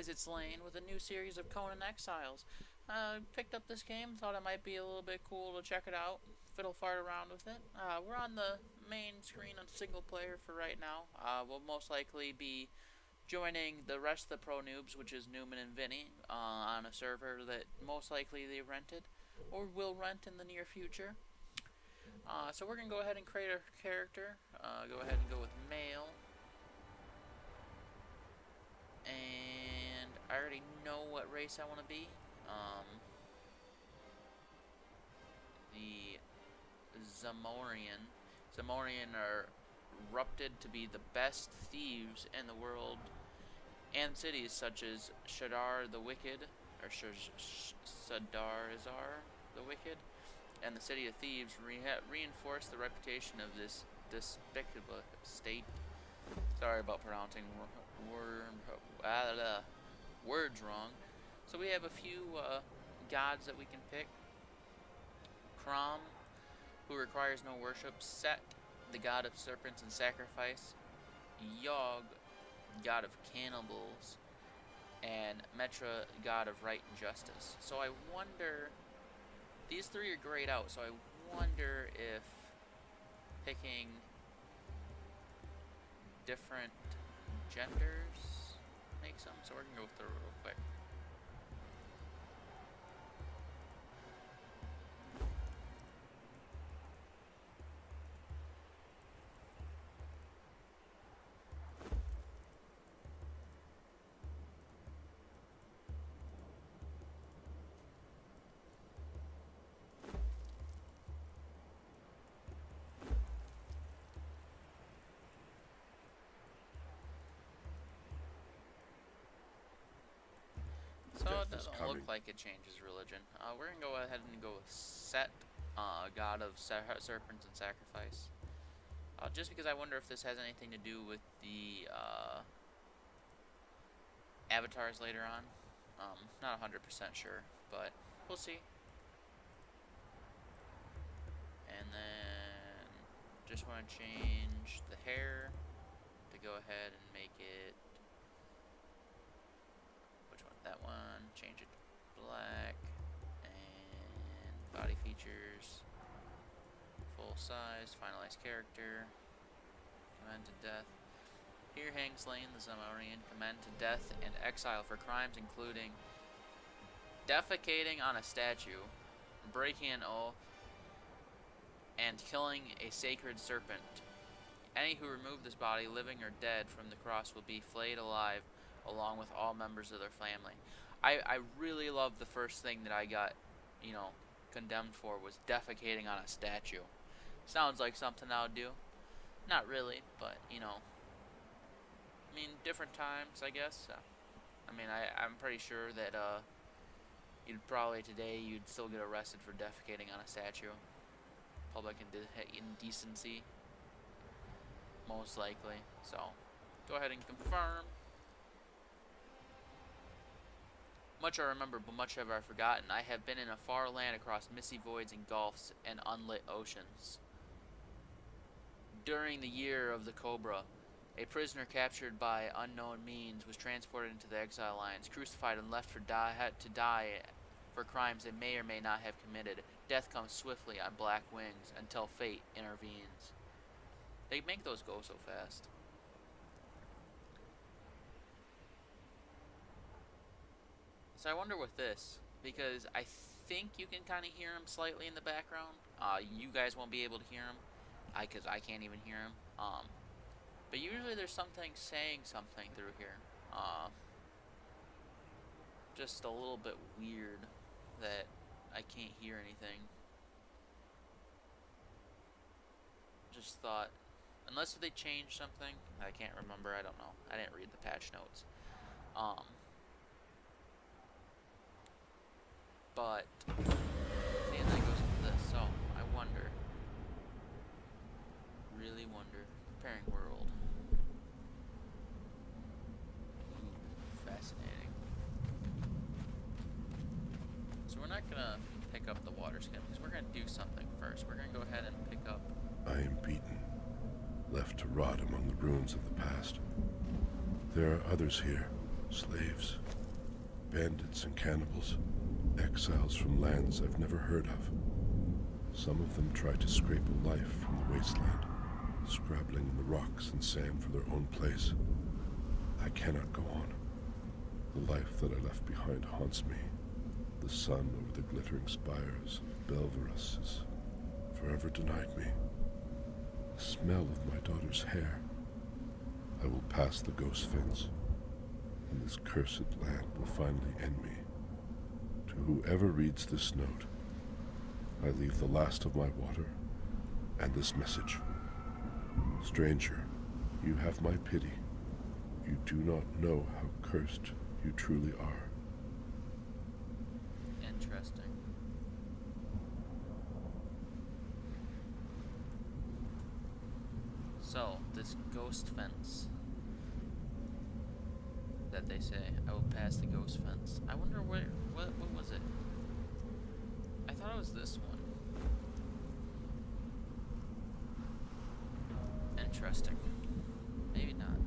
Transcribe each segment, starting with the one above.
guys, it's Lane with a new series of Conan Exiles. Picked up this game, thought it might be a little bit cool to check it out, fiddle fart around with it. We're on the main screen on single player for right now. We'll most likely be joining the rest of the ProNoobs, which is Newman and Vinny, on a server that most likely they rented, or will rent in the near future. So we're going to go ahead and create a character. Go ahead and go with male. And I already know what race I want to be. The Zamorian. Zamorian are erupted to be the best thieves in the world and cities such as Shadar the Wicked, or Sadarizar the Wicked, and the City of Thieves reinforce the reputation of this despicable state. Sorry about pronouncing words wrong. So we have a few gods that we can pick. Crom, who requires no worship. Set, the god of serpents and sacrifice. Yog, god of cannibals. And Metra, god of right and justice. So I wonder, these three are grayed out, so I wonder if picking different genders makes them. So we're gonna go through it real quick. So it doesn't look like it changes religion. We're going to go ahead and go with Set, god of serpents and sacrifice. Just because I wonder if this has anything to do with the avatars later on. Not 100% sure, but we'll see. And then just want to change the hair to go ahead and make it, that one, change it to black, and body features, full size, finalize character, condemned to death. Here hangs Lane the Zamorian, condemned to death and exile for crimes including defecating on a statue, breaking an oath, and killing a sacred serpent. Any who remove this body, living or dead, from the cross will be flayed alive along with all members of their family. I really love the first thing that I got, condemned for was defecating on a statue. Sounds like something I would do. Not really, but, different times, I guess. I'm pretty sure that, you'd still get arrested for defecating on a statue. Public indecency. Most likely. So, go ahead and confirm. Much I remember, but much have I forgotten. I have been in a far land across misty voids and gulfs and unlit oceans. During the year of the Cobra, a prisoner captured by unknown means was transported into the exile lines, crucified and left to die for crimes they may or may not have committed. Death comes swiftly on black wings until fate intervenes. They make those go so fast. So I wonder with this, because I think you can kind of hear him slightly in the background. You guys won't be able to hear him, because I can't even hear him. But usually there's something saying something through here. Just a little bit weird that I can't hear anything. Just thought, unless they changed something, I can't remember. I don't know. I didn't read the patch notes. But, and that goes into this, so I wonder, really wonder, preparing world, fascinating. So we're not gonna pick up the water skin, because we're gonna do something first. We're gonna go ahead and pick up. I am beaten, left to rot among the ruins of the past. There are others here, Slaves, bandits and cannibals, exiles from lands I've never heard of. Some of them try to scrape a life from the wasteland, scrabbling in the rocks and sand for their own place. I cannot go on. The life that I left behind haunts me. The sun over the glittering spires of Belverus has forever denied me. The smell of my daughter's hair. I will pass the ghost fence, and this cursed land will finally end me. To whoever reads this note, I leave the last of my water and this message. Stranger, you have my pity. You do not know how cursed you truly are. Interesting. So, this ghost fence that they say, I will pass the ghost fence. I wonder what was it? I thought it was this one. Interesting. Maybe not.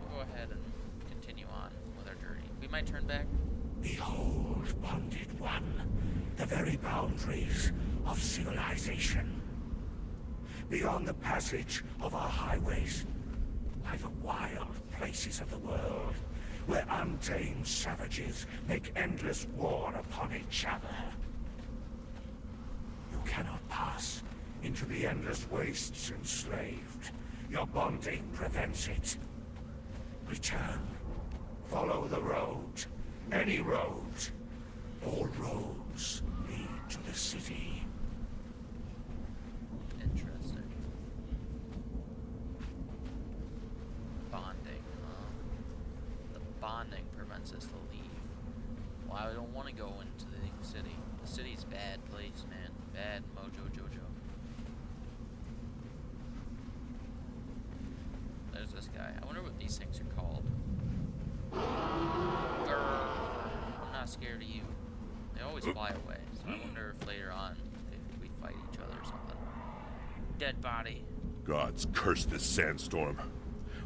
We'll go ahead and continue on with our journey. We might turn back. Behold, bonded one, the very boundaries of civilization. Beyond the passage of our highways lie the wild places of the world, where untamed savages make endless war upon each other. You cannot pass into the endless wastes enslaved. Your bonding prevents it. Return. Follow the road. Any road. All roads lead to the city. Interesting. Bonding, huh? The bonding prevents us to leave. Well, I don't want to go into the city. The city's a bad place, man. Bad mojo jojo. There's this guy. I wonder what these things are called. I'm not scared of you. They always fly away, so I wonder if later on if we fight each other or something. Dead body. Gods curse this sandstorm.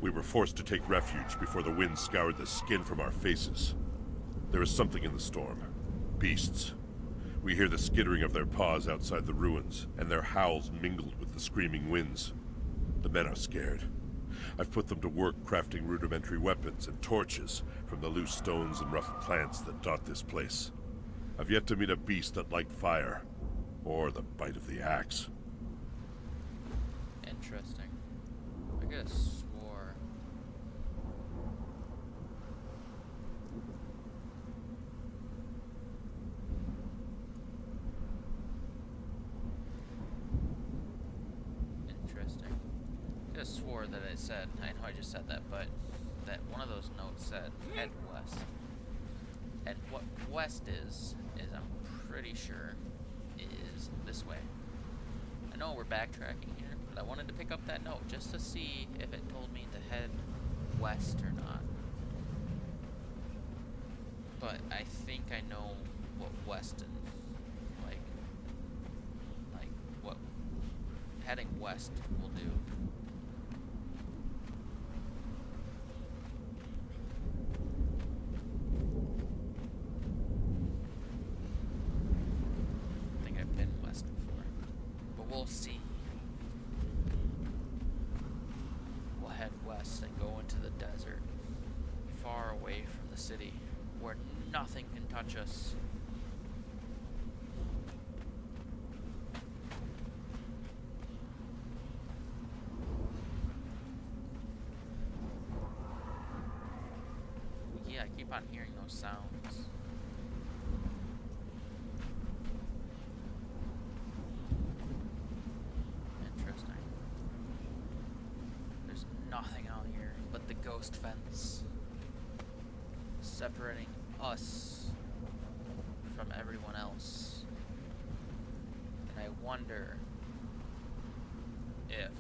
We were forced to take refuge before the wind scoured the skin from our faces. There is something in the storm. Beasts. We hear the skittering of their paws outside the ruins, and their howls mingled with the screaming winds. The men are scared. I've put them to work crafting rudimentary weapons and torches from the loose stones and rough plants that dot this place. I've yet to meet a beast that liked fire, or the bite of the axe. Interesting. I could have swore. Interesting. I could have swore that it said, I know I just said that, but that one of those notes said head west. And what west is I'm pretty sure is this way. I know we're backtracking here, but I wanted to pick up that note just to see if it told me to head west or not. But I think I know what west and like what heading west will do. I think I've been west before, but we'll see. We'll head west and go into the desert, far away from the city, where nothing can touch us. Yeah, I keep on hearing those sounds. Interesting. There's nothing out here but the ghost fence, separating us from everyone else. And I wonder if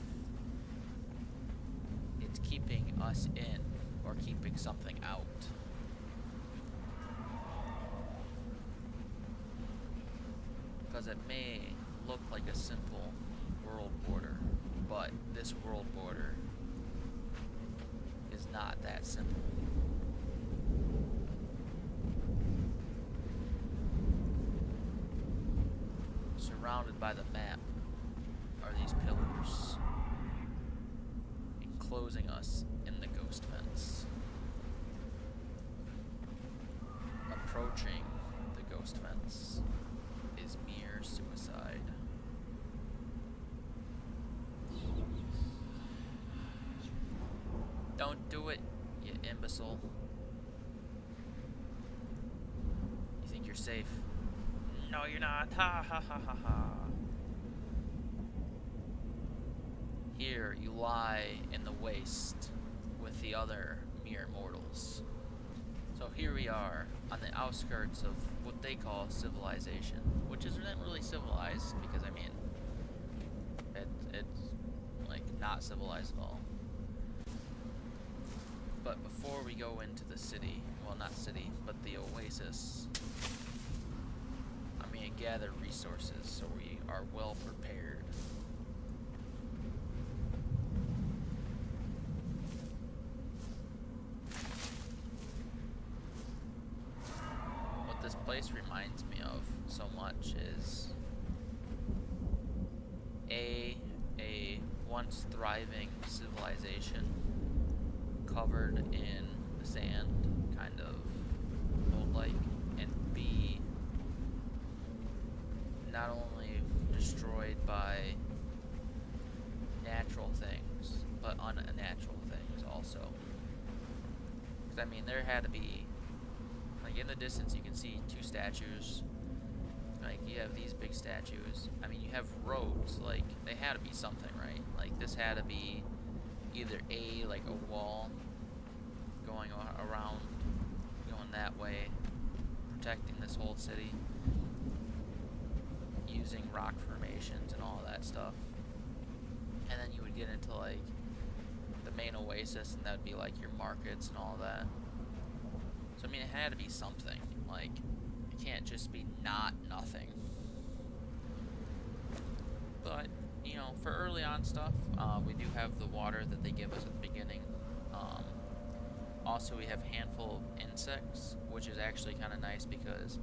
it's keeping us in or keeping something out. Because it may look like a simple world border, but this world border is not that simple. surrounded by the map are these pillars enclosing us in the ghost fence. Approaching the ghost fence is mere suicide. Don't do it, you imbecile. You think you're safe? No, you're not. Ha ha ha ha ha. Here you lie in the waste with the other mere mortals. So here we are on the outskirts of what they call civilization, which isn't really civilized because I mean, it's like not civilized at all. But before we go into the city, well, not city, but the oasis, I'm gonna gather resources so we are well prepared. What this place reminds me of so much is a once thriving civilization covered in sand, kind of old-like, and B, not only destroyed by natural things, but unnatural things also. Because, I mean, there had to be, like, in the distance you can see two statues. Like, you have these big statues. I mean, you have roads, like, they had to be something, right? Like, this had to be either like a wall going around, going that way, protecting this whole city, using rock formations and all of that stuff. And then you would get into like the main oasis, and that would be like your markets and all that. So I mean, it had to be something. Like, it can't just be nothing. But you know, for early on stuff, we do have the water that they give us at the beginning. Also, we have a handful of insects, which is actually kind of nice because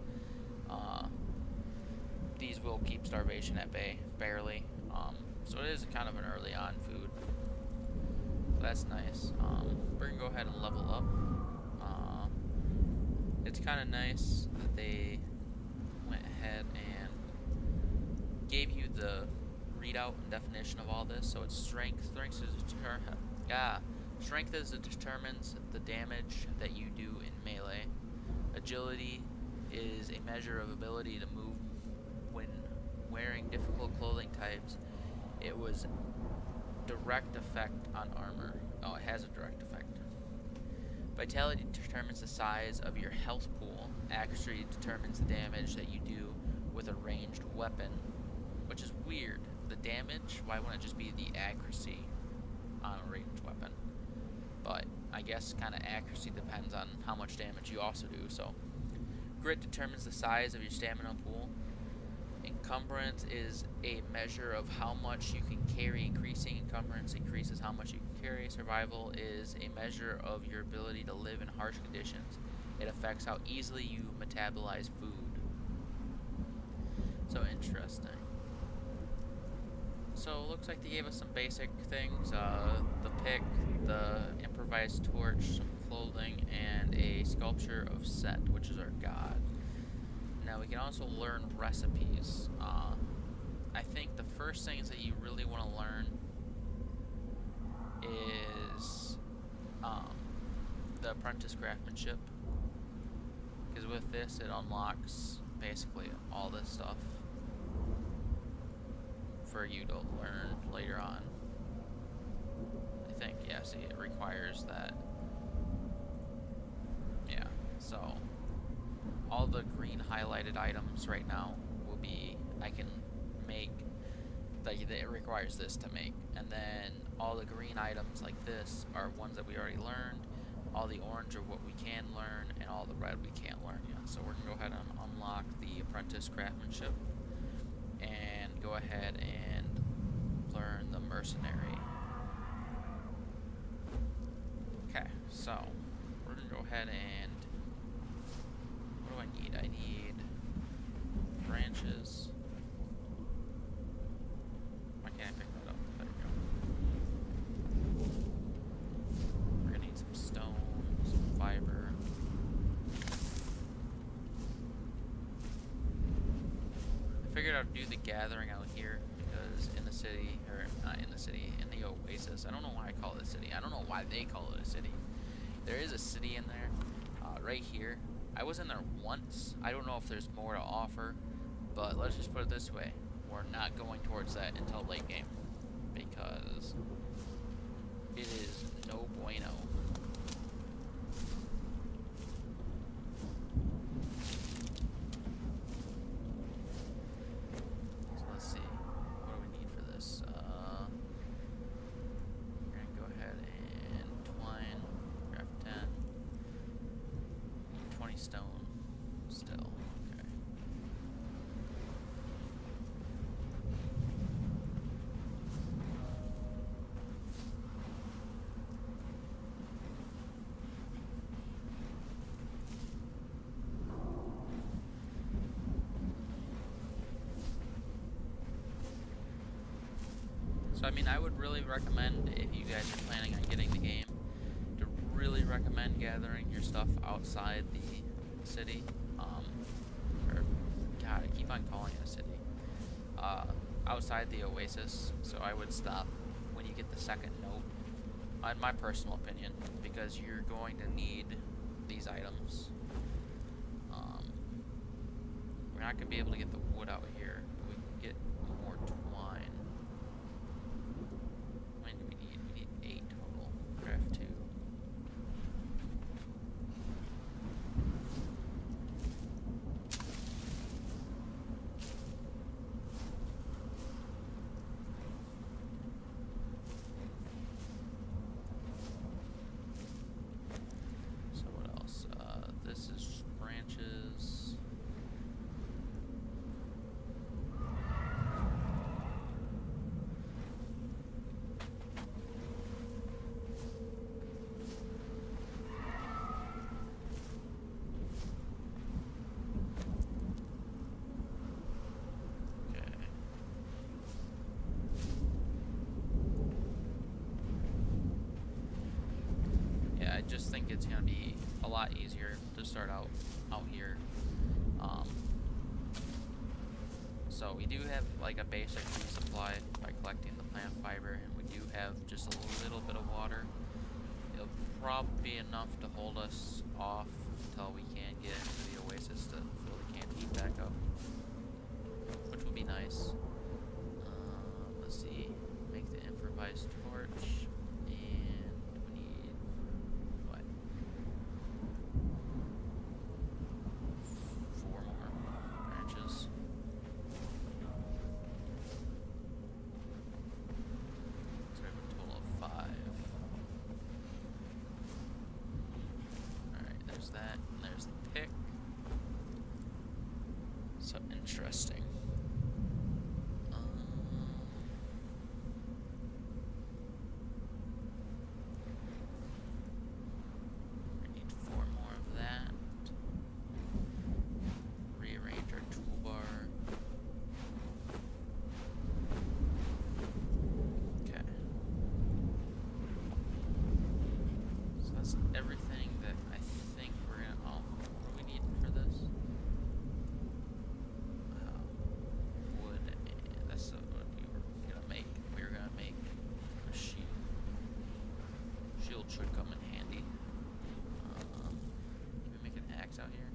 these will keep starvation at bay, barely. So it is kind of an early on food. So that's nice. We're going to go ahead and level up. It's kind of nice that they went ahead and gave you the readout and definition of all this. So it's strength. Strength is it determines the damage that you do in melee. Agility is a measure of ability to move when wearing difficult clothing types. It was direct effect on armor. Oh, it has a direct effect. Vitality determines the size of your health pool. Accuracy determines the damage that you do with a ranged weapon, which is weird. The damage, why wouldn't it just be the accuracy on a ranged weapon? But I guess kind of accuracy depends on how much damage you also do. So grit determines the size of your stamina pool. Encumbrance is a measure of how much you can carry. Increasing encumbrance increases how much you can carry. Survival is a measure of your ability to live in harsh conditions. It affects how easily you metabolize food. So interesting. So it looks like they gave us some basic things. The pick, the improvised torch, some clothing, and a sculpture of Set, which is our god. Now we can also learn recipes. I think the first things that you really want to learn is the apprentice craftsmanship, because with this it unlocks basically all this stuff for you to learn later on. I think, yeah, see, it requires that. Yeah, so all the green highlighted items right now will be, I can make, like, it requires this to make. And then all the green items like this are ones that we already learned. All the orange are what we can learn, and all the red we can't learn yet. So we're going to go ahead and unlock the apprentice craftsmanship and go ahead and learn the mercenary. Okay, so we're going to go ahead and, what do I need? I need branches. gonna do the gathering out here because in the city, or not in the city, in the Oasis. I don't know why I call it a city. I don't know why they call it a city. There is a city in there, right here. I was in there once. I don't know if there's more to offer, but let's just put it this way: we're not going towards that until late game because it is no bueno. So I mean, I would really recommend, if you guys are planning on getting the game, to really recommend gathering your stuff outside the city. Or, God, I keep on calling it a city. Outside the Oasis. So I would stop when you get the second note, in my personal opinion, because you're going to need these items. We're not going to be able to get the wood out here, but we can get more twine. How many do we need? We need 8 total. Craft 2. So what else? This is branches. Yeah, I just think it's gonna be a lot easier to start out here. So we do have like a basic food supply by collecting the plant fiber, and we do have just a little bit of water. It'll probably be enough to hold us off until we can get into the Oasis to fill the canteen back up, which will be nice. Let's see, make the improvised torch, and we need what? 4 more branches. So we have a total of 5. Alright, there's that, and there's the pick. So interesting. We need 4 more of that. Rearrange our toolbar. Okay. So that's everything that I think we're gonna. Oh, what do we need for this? Wood. That's what we were gonna make. We were gonna make a shield. Shield should come in handy. Can we make an axe out here?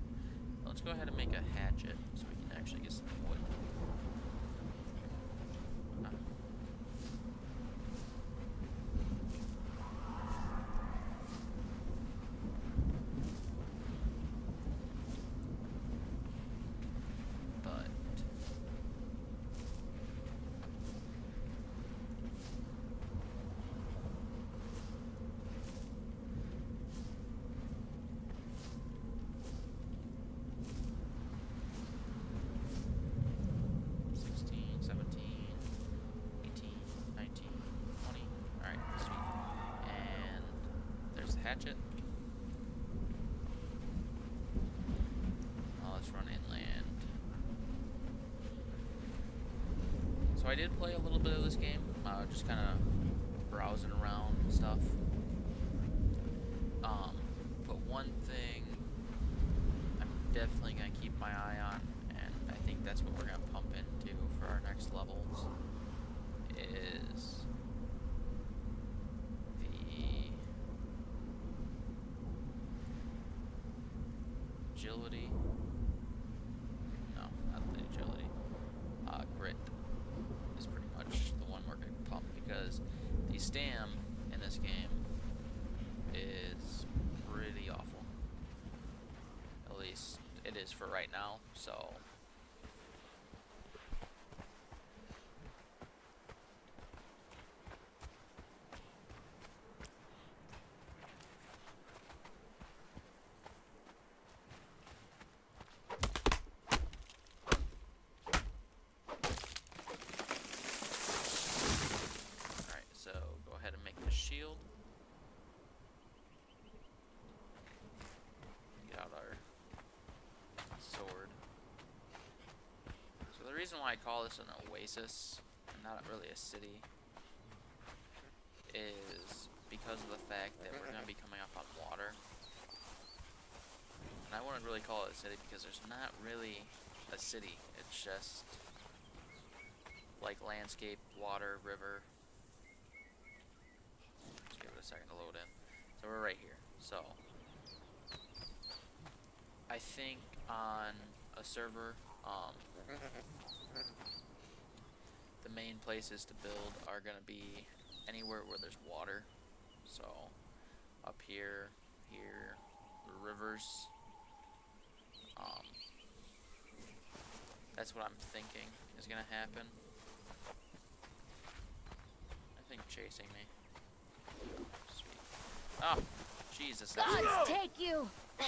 Let's go ahead and make a hatchet so we can actually get some wood. Ah. But $16, $17, $18, $19, $20. Alright, sweet. And there's the hatchet. Let's run inland. So I did play a little bit of this game, just kind of browsing around and stuff. But one thing I'm definitely going to keep my eye on, and I think that's what we're going to pump into for our next levels is the agility. No, not the agility. Grit is pretty much the one we're going to pump, because the stam in this game is pretty awful. At least it is for right now, so. Shield. Get out our sword. So the reason why I call this an oasis and not really a city is because of the fact that we're going to be coming up on water. And I wouldn't really call it a city because there's not really a city. It's just like landscape, water, river. Give it a second to load in. So we're right here. So I think on a server, the main places to build are gonna be anywhere where there's water. So up here, the rivers. That's what I'm thinking is gonna happen. I think chasing me. Sweet. Oh, Jesus. That's Gods take you! I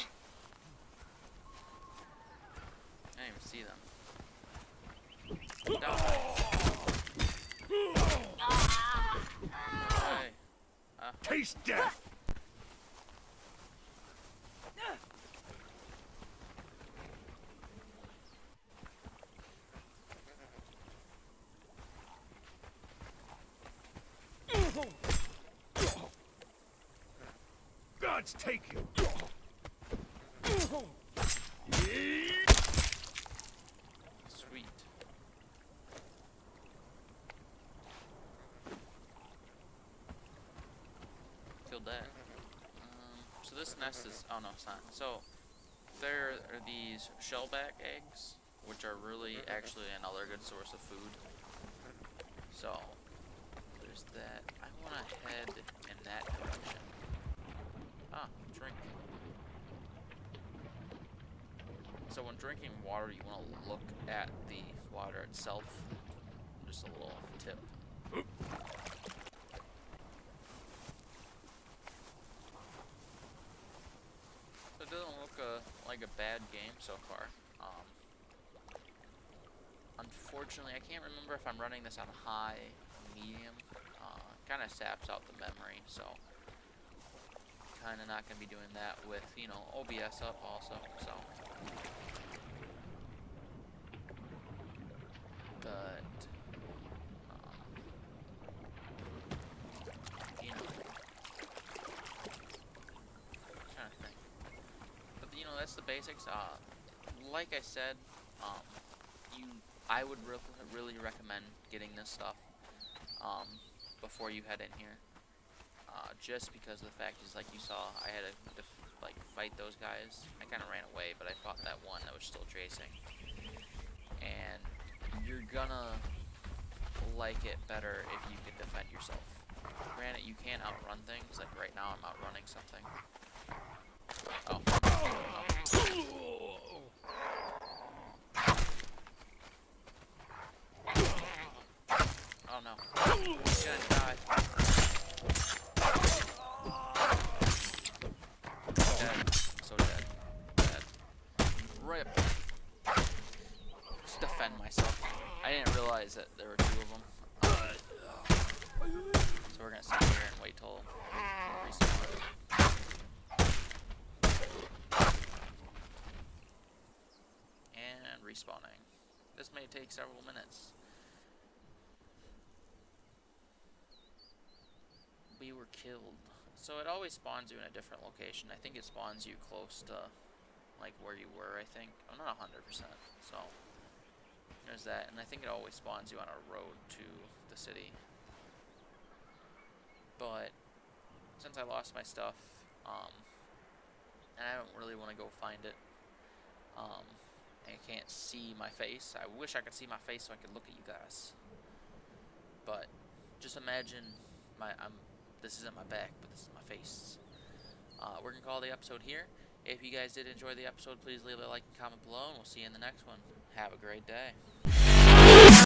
didn't even see them. Die. Hey. Taste death! Gods take you! Sweet. Killed that. So this nest is... Oh, no, it's not. So, there are these shellback eggs, which are really actually another good source of food. So, there's that. I want to head in that direction. Ah, drink. So when drinking water, you want to look at the water itself. Just a little tip. So it doesn't look like a bad game so far. Unfortunately, I can't remember if I'm running this on high, medium. Kind of saps out the memory, so kind of not going to be doing that with, you know, OBS up also, so. But, you know, I'm trying to think. But, you know, that's the basics. Like I said, I would really recommend getting this stuff, before you head in here. Just because the fact is, like you saw, I had to fight those guys. I kind of ran away, but I fought that one that was still chasing. And you're gonna like it better if you can defend yourself. Granted, you can outrun things. Like right now, I'm outrunning something. Oh. Oh no. He's gonna die. Dead. So dead. Dead. Rip. Just defend myself. I didn't realize that there were two of them. So we're gonna sit here and wait till respawn. And respawning. This may take several minutes. We were killed. So it always spawns you in a different location. I think it spawns you close to like where you were, I think. I'm not 100%. So There's that, and I think it always spawns you on a road to the city. But since I lost my stuff, and I don't really want to go find it, and I can't see my face. I wish I could see my face so I could look at you guys. But just imagine this isn't my back, but this is my face. We're gonna call the episode here. If you guys did enjoy the episode, please leave a like and comment below, and we'll see you in the next one. Have a great day.